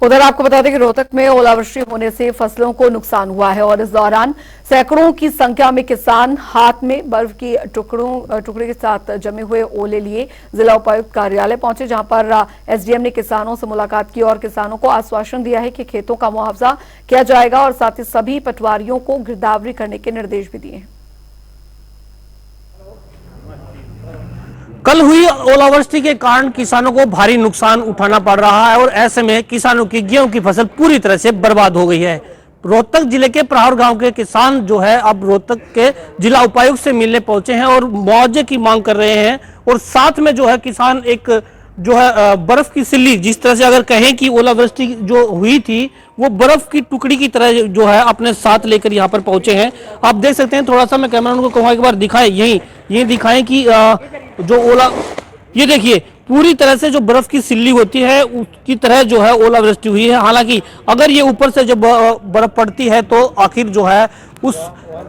उधर आपको बता दें कि रोहतक में ओलावृष्टि होने से फसलों को नुकसान हुआ है और इस दौरान सैकड़ों की संख्या में किसान हाथ में बर्फ की टुकड़े के साथ जमे हुए ओले लिए जिला उपायुक्त कार्यालय पहुंचे, जहां पर एसडीएम ने किसानों से मुलाकात की और किसानों को आश्वासन दिया है कि खेतों का मुआवजा किया जाएगा और साथ ही सभी पटवारियों को गिरदावरी करने के निर्देश भी दिए हैं। कल हुई ओलावृष्टि के कारण किसानों को भारी नुकसान उठाना पड़ रहा है और ऐसे में किसानों की गेहूं की फसल पूरी तरह से बर्बाद हो गई है। रोहतक जिले के प्रहार गांव के किसान जो है अब रोहतक के जिला उपायुक्त से मिलने पहुंचे हैं और मुआवजे की मांग कर रहे हैं और साथ में जो है किसान एक जो है बर्फ की सिल्ली, जिस तरह से अगर कहें कि ओलावृष्टि जो हुई थी वो बर्फ की टुकड़ी की तरह जो है अपने साथ लेकर यहाँ पर पहुंचे हैं। आप देख सकते हैं, थोड़ा सा मैं कैमरामैन को कहूँगा एक बार दिखाएं, यही दिखाएं कि जो ओला, ये देखिए पूरी तरह से जो बर्फ की सिल्ली होती है उसकी तरह जो है ओलावृष्टि हुई है। हालांकि अगर ये ऊपर से जब बर्फ पड़ती है तो आखिर जो है उस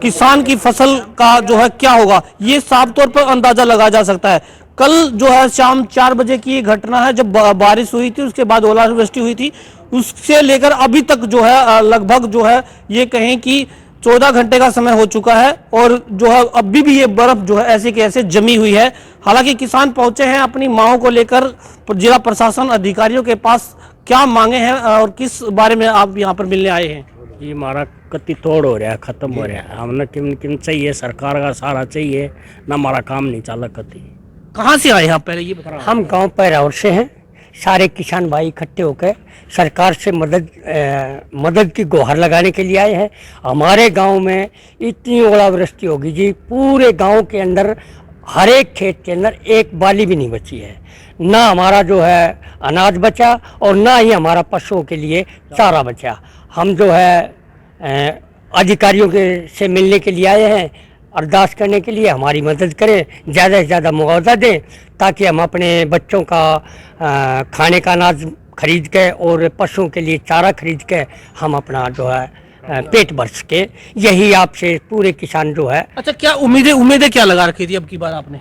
किसान की फसल का जो है क्या होगा ये साफ तौर पर अंदाजा लगाया जा सकता है। कल जो है शाम 4 बजे की घटना है जब बारिश हुई थी, उसके बाद ओलावृष्टि हुई थी, उससे लेकर अभी तक जो है लगभग जो है ये कहें कि 14 घंटे का समय हो चुका है और जो है अभी भी ये बर्फ जो है ऐसे के ऐसे जमी हुई है। हालांकि किसान पहुंचे हैं अपनी मांगों को लेकर जिला प्रशासन अधिकारियों के पास, क्या मांगे हैं और किस बारे में आप यहाँ पर मिलने आए हैं? ये हमारा कति तोड़ हो रहा है, खत्म हो रहा है। हमने किन चाहिए, सरकार का सहारा चाहिए ना, हमारा काम नहीं चला कति। कहाँ से आए हैं आप, पहले ये बता? हम गांव पैरावल से हैं। सारे किसान भाई इकट्ठे होकर सरकार से मदद की गुहार लगाने के लिए आए हैं। हमारे गांव में इतनी ओलावृष्टि होगी जी, पूरे गांव के अंदर हर एक खेत के अंदर एक बाली भी नहीं बची है। ना हमारा जो है अनाज बचा और ना ही हमारा पशुओं के लिए चारा बचा। हम जो है अधिकारियों के से मिलने के लिए आए हैं, अरदास करने के लिए हमारी मदद करें, ज़्यादा से ज़्यादा मुआवजा दें ताकि हम अपने बच्चों का खाने का अनाज खरीद के और पशुओं के लिए चारा खरीद के हम अपना जो है पेट भर सके। यही आपसे पूरे किसान जो है। अच्छा, क्या उम्मीदें क्या लगा रखी थी अब की बार आपने?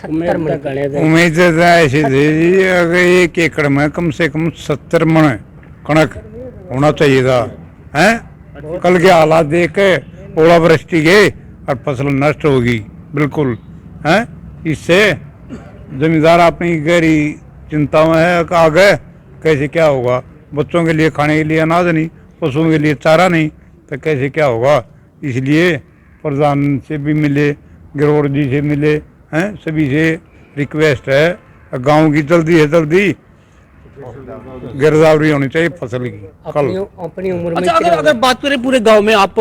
उम्मीद ऐसी थी अगर 1 एकड़ में कम से कम 70 मन कणक होना चाहिए था। हैं कल के हालात देख के ओलावृष्टि के और फसल नष्ट होगी बिल्कुल। हैं इससे जमींदार अपनी गहरी चिंता में है कि आगे कैसे क्या होगा। बच्चों के लिए खाने के लिए अनाज नहीं, पशुओं के लिए चारा नहीं, तो कैसे क्या होगा। इसलिए प्रधान से भी मिले, गिरोड़ जी से मिले हैं, सभी से रिक्वेस्ट है गांव की जल्दी गिरदावरी होनी चाहिए फसल की। अपनी उम्र में अच्छा, अगर बात करें पूरे गांव में, आप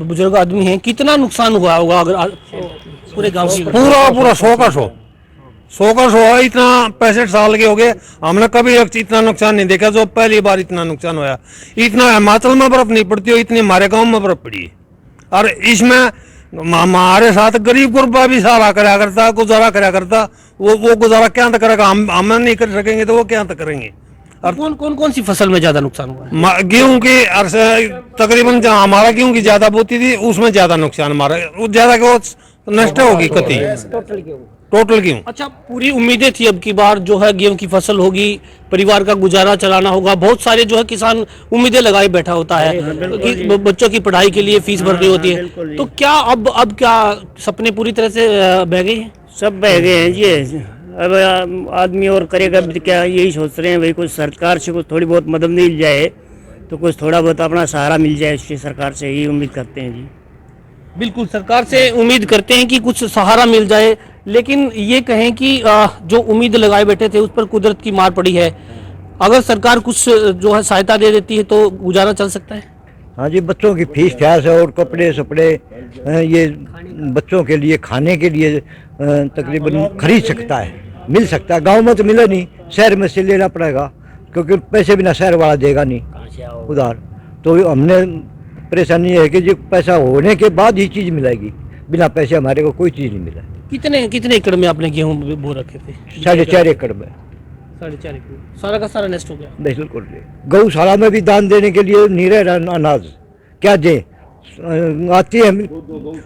बुजुर्ग आदमी हैं, कितना नुकसान हुआ होगा अगर पूरे गांव की? पूरा 100 का 100 है। इतना 65 साल के हो गए, हमने कभी इतना नुकसान नहीं देखा जो पहली बार इतना नुकसान हुआ। इतना हिमाचल में बर्फ नहीं पड़ती हो, इतनी हमारे गाँव में बर्फ पड़ी। और इसमें हमारे साथ गरीब गुरबा भी सहारा करा करता, गुजारा करा करता। वो गुजारा क्या तक करेगा? हम नहीं कर सकेंगे तो वो क्या तक करेंगे। और कौन सी फसल में ज्यादा नुकसान हुआ? गेहूं की तकरीबन हमारा गेहूं की ज्यादा बोती थी, उसमें ज्यादा नुकसान हमारा, ज्यादा नष्ट होगी कति टोटल गेहूं। अच्छा, पूरी उम्मीदें थी अब की बार जो है गेहूं की फसल होगी, परिवार का गुजारा चलाना होगा। बहुत सारे जो है किसान उम्मीदें लगाए बैठा होता है कि बच्चों की पढ़ाई के लिए फीस भरनी होती है, तो क्या अब क्या सपने पूरी तरह से बह गए हैं? सब बह गए हैं जी। अब आदमी और करेगा क्या, यही सोच रहे हैं भाई कुछ सरकार से कुछ थोड़ी बहुत मदद मिल जाए तो कुछ थोड़ा बहुत अपना सहारा मिल जाए। इससे सरकार से यही उम्मीद करते हैं जी। बिल्कुल, सरकार से उम्मीद करते हैं कि कुछ सहारा मिल जाए, लेकिन ये कहें कि जो उम्मीद लगाए बैठे थे उस पर कुदरत की मार पड़ी है। अगर सरकार कुछ जो है सहायता दे देती है तो गुजारा चल सकता है। हाँ जी, बच्चों की फीस फीस और कपड़े सपड़े ये बच्चों के लिए खाने के लिए तकरीबन खरीद सकता है, मिल सकता है। गांव में तो मिले नहीं, शहर में से लेना पड़ेगा क्योंकि पैसे बिना शहर वाला देगा नहीं उधार। तो हमने परेशानी है कि जो पैसा होने के बाद ही चीज़ मिलेगी, बिना पैसे हमारे को कोई चीज़ नहीं मिला। कितने एकड़ में आपने गेहूं बो रखे थे? 4.5 एकड़ में। 4.5 एकड़ सारा का सारा नष्ट हो गया। बिल्कुल। गौशाला में भी दान देने के लिए नहीं रह रहा अनाज, क्या दें? आती है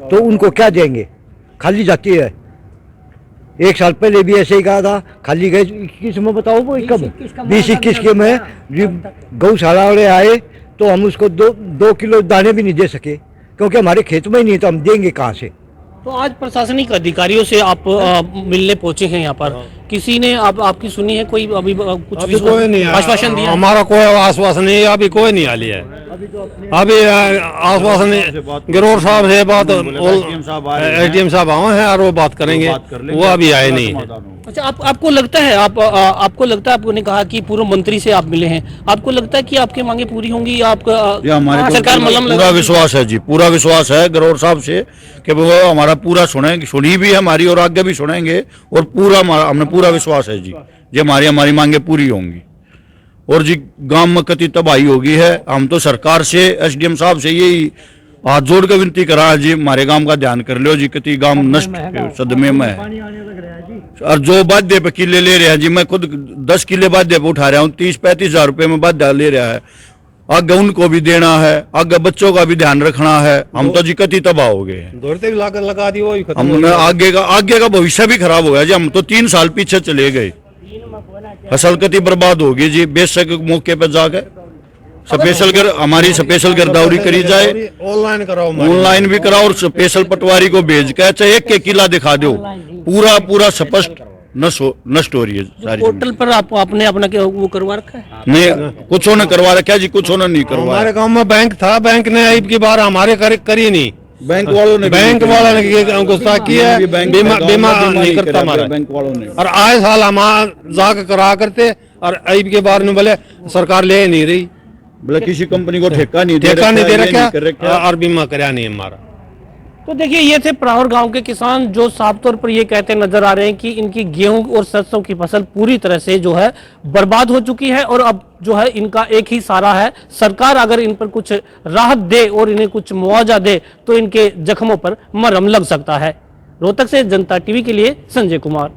तो उनको क्या देंगे, खाली जाती है। 1 साल पहले भी ऐसे ही कहा था, खाली गए 21 में, बताओ वो कब 20-21 के में गौशाला वाले आए तो हम उसको 2 किलो दाने भी नहीं दे सके, क्योंकि हमारे खेत में ही नहीं, तो हम देंगे कहाँ से। तो आज प्रशासनिक अधिकारियों से आप मिलने पहुंचे हैं यहाँ पर, किसी ने आपकी सुनी है? कोई अभी कुछ कोई नहीं आश्वासन दिया? हमारा कोई आश्वासन नहीं, अभी कोई नहीं आया है। अभी आश्वासन गिरोर साहब से बात, एसडीएम साहब आए हैं और वो बात करेंगे, वो अभी आए नहीं है। अच्छा, आपको लगता है, आपको लगता है, आपने कहा कि पूर्व मंत्री से आप मिले हैं, आपको लगता है कि आपकी मांगे पूरी होंगी? आपका हमारे सरकार मलम पूरा विश्वास है जी, पूरा विश्वास है गरोर साहब से कि वो हमारा पूरा सुनेंगे, सुनी भी है हमारी और आगे भी सुनेंगे, और पूरा हमने पूरा विश्वास है जी ये हमारी मांगे पूरी होंगी। और जी गांव में कति तबाही होगी है, हम तो सरकार से, एसडीएम साहब से यही हाथ जोड़ कर विनती करा है जी, हमारे गांव का ध्यान कर लो जी, कति गांव नष्ट सदमे में है। और जो बाध्य पे किले ले रहे हैं जी, मैं खुद 10 किले बाध्य पे उठा रहा हूँ, 30-35 हजार रुपए में बाध्य ले रहा है। आगे उनको भी देना है, आगे बच्चों का भी ध्यान रखना है, हम तो जी कति तबाह हो गए हैं। दौड़ते भी लागत लगा दी, वो हमने आगे का भविष्य भी खराब हो गया जी, हम तो 3 साल पीछे चले गए, फसल कति बर्बाद होगी जी। बेशक मौके पर जाकर हमारी स्पेशल गिरदावरी करी जाए, ऑनलाइन भी कराओ, और स्पेशल पटवारी को भेज कर चाहे एक किला दिखा दो, पूरा स्पष्ट नष्ट हो रही है सारी। पोर्टल पर आपने अपना क्या वो करवा रखा है? नहीं, कुछ ने करवा रखा है जी, कुछ ने नहीं करवा। हमारे गांव में बैंक था, बैंक ने अब की बार हमारे करी नहीं, बैंक वालों ने गुस्ताखी किया, बीमा नहीं करता हमारा बैंक वालों ने। और आए साल हम जाकर करा करते, और अब के बार में बोले सरकार ले नहीं रही, बोले किसी कंपनी को ठेका नहीं दे रखा और बीमा कराया नहीं हमारा। तो देखिए, ये थे प्रावर गांव के किसान जो साफ तौर पर ये कहते नजर आ रहे हैं कि इनकी गेहूं और सरसों की फसल पूरी तरह से जो है बर्बाद हो चुकी है, और अब जो है इनका एक ही सहारा है, सरकार अगर इन पर कुछ राहत दे और इन्हें कुछ मुआवजा दे तो इनके जख्मों पर मरहम लग सकता है। रोहतक से जनता टीवी के लिए संजय कुमार।